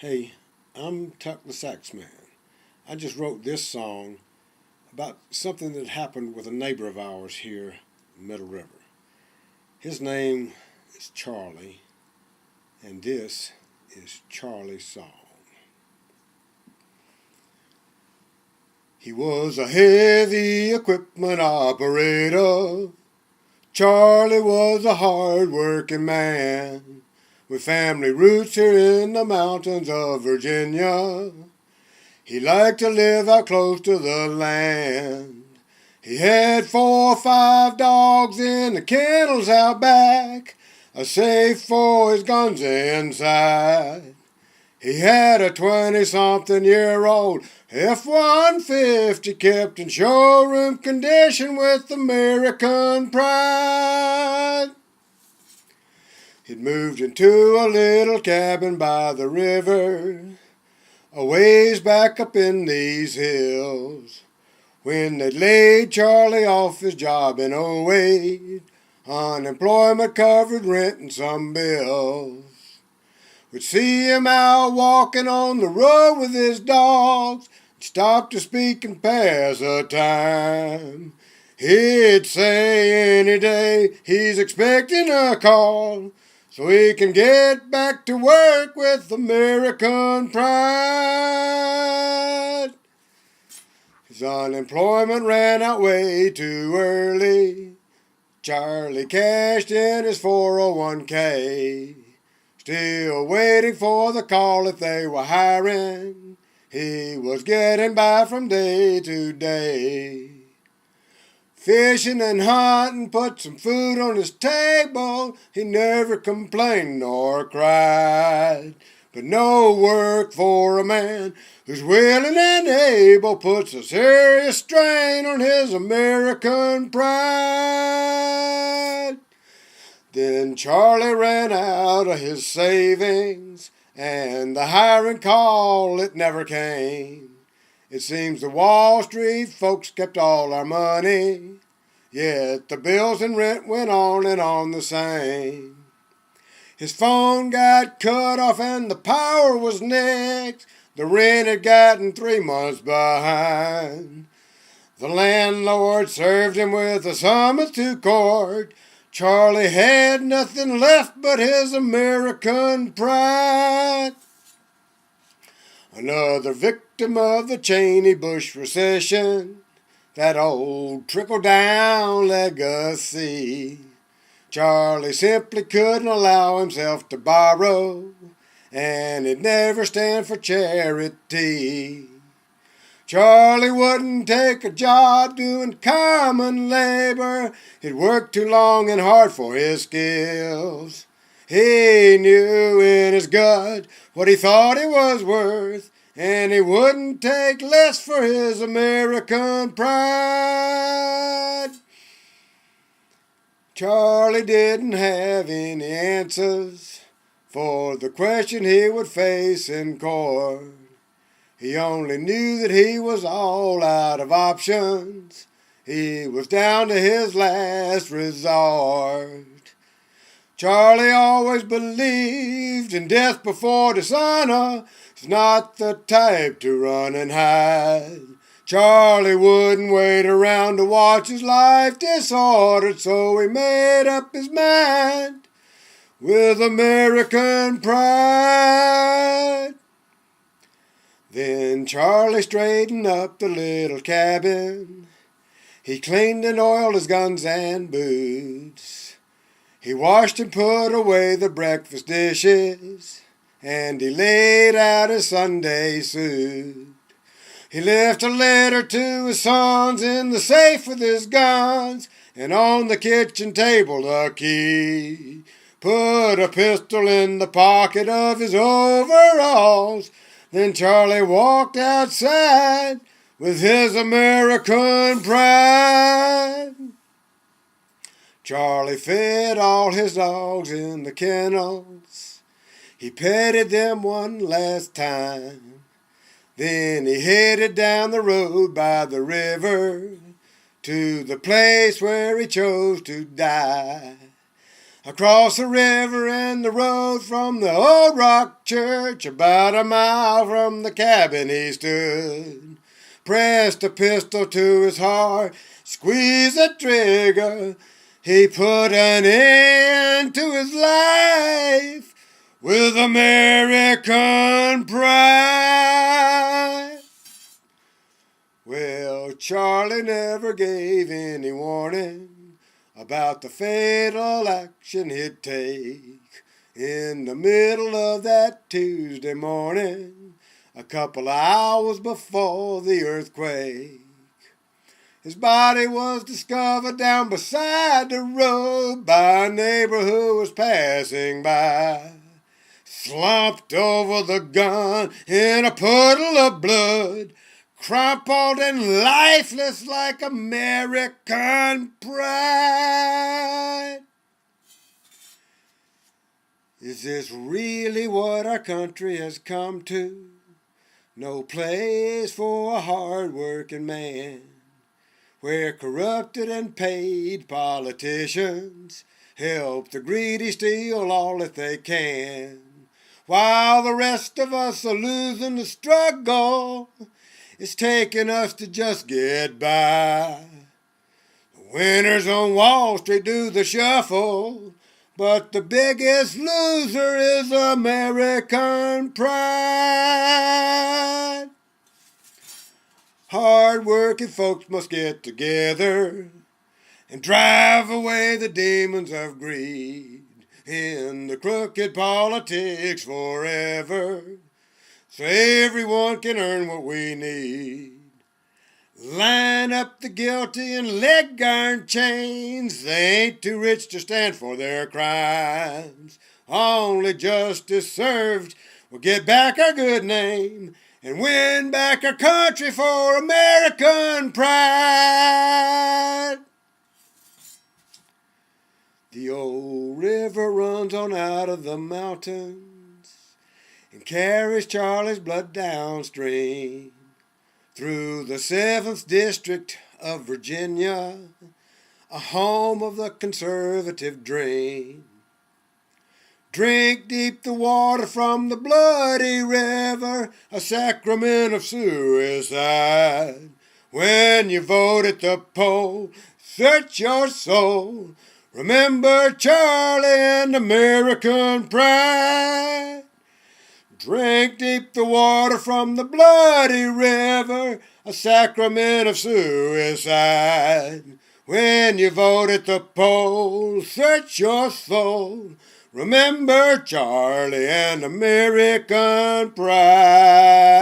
Hey, I'm Tuck the Saxman. I just wrote this song about something that happened with a neighbor of ours here in Middle River. His name is Charlie, and this is Charlie's song. He was a heavy equipment operator. Charlie was a hard-working man with family roots here in the mountains of Virginia. He liked to live out close to the land. He had 4 or 5 dogs in the kennels out back, a safe for his guns inside. He had a 20-something-year-old F-150 kept in showroom condition with American pride. He'd moved into a little cabin by the river, a ways back up in these hills, when they'd laid Charlie off his job in '08, unemployment covered rent and some bills. We'd see him out walking on the road with his dogs, stop to speak and pass the time. He'd say any day he's expecting a call, so he can get back to work with American pride. His unemployment ran out way too early. Charlie cashed in his 401k, still waiting for the call if they were hiring. He was getting by from day to day. Fishing and hunting put some food on his table. He never complained nor cried. But no work for a man who's willing and able puts a serious strain on his American pride. Then Charlie ran out of his savings, and the hiring call, it never came. It seems the Wall Street folks kept all our money, yet the bills and rent went on and on the same. His phone got cut off and the power was next. The rent had gotten 3 months behind. The landlord served him with a summons to court. Charlie had nothing left but his American pride. Another victim of the Cheney Bush recession, that old trickle-down legacy. Charlie simply couldn't allow himself to borrow, and he'd never stand for charity. Charlie wouldn't take a job doing common labor. He'd worked too long and hard for his skills. He knew in his gut what he thought he was worth, and he wouldn't take less for his American pride. Charlie didn't have any answers for the question he would face in court. He only knew that he was all out of options. He was down to his last resort. Charlie always believed in death before dishonor. He's not the type to run and hide. Charlie wouldn't wait around to watch his life disordered, so he made up his mind with American pride. Then Charlie straightened up the little cabin. He cleaned and oiled his guns and boots. He washed and put away the breakfast dishes, and he laid out his Sunday suit. He left a letter to his sons in the safe with his guns, and on the kitchen table the key. Put a pistol in the pocket of his overalls. Then Charlie walked outside with his American pride. Charlie fed all his dogs in the kennels. He petted them one last time. Then he headed down the road by the river to the place where he chose to die. across the river and the road from the old rock church, about a mile from the cabin he stood. Pressed a pistol to his heart, squeezed the trigger. He put an end to his life with American pride. Well, Charlie never gave any warning about the fatal action he'd take. In the middle of that Tuesday morning, a couple of hours before the earthquake, his body was discovered down beside the road by a neighbor who was passing by. Slumped over the gun in a puddle of blood, crumpled and lifeless like American pride. Is this really what our country has come to? No place for a hard-working man, where corrupted and paid politicians help the greedy steal all that they can, while the rest of us are losing the struggle. It's taking us to just get by. The winners on Wall Street do the shuffle, but the biggest loser is American pride. Hard-working folks must get together and drive away the demons of greed in the crooked politics forever, so everyone can earn what we need. Line up the guilty in leg iron chains. They ain't too rich to stand for their crimes. Only justice served will get back our good name and win back our country for American pride. The old river runs on out of the mountains and carries Charlie's blood downstream through the 7th District of Virginia, a home of the conservative dream. Drink deep the water from the bloody river, a sacrament of suicide. When you vote at the poll, search your soul. Remember Charlie and American pride. Drink deep the water from the bloody river, a sacrament of suicide. When you vote at the poll, search your soul. Remember Charlie and American pride.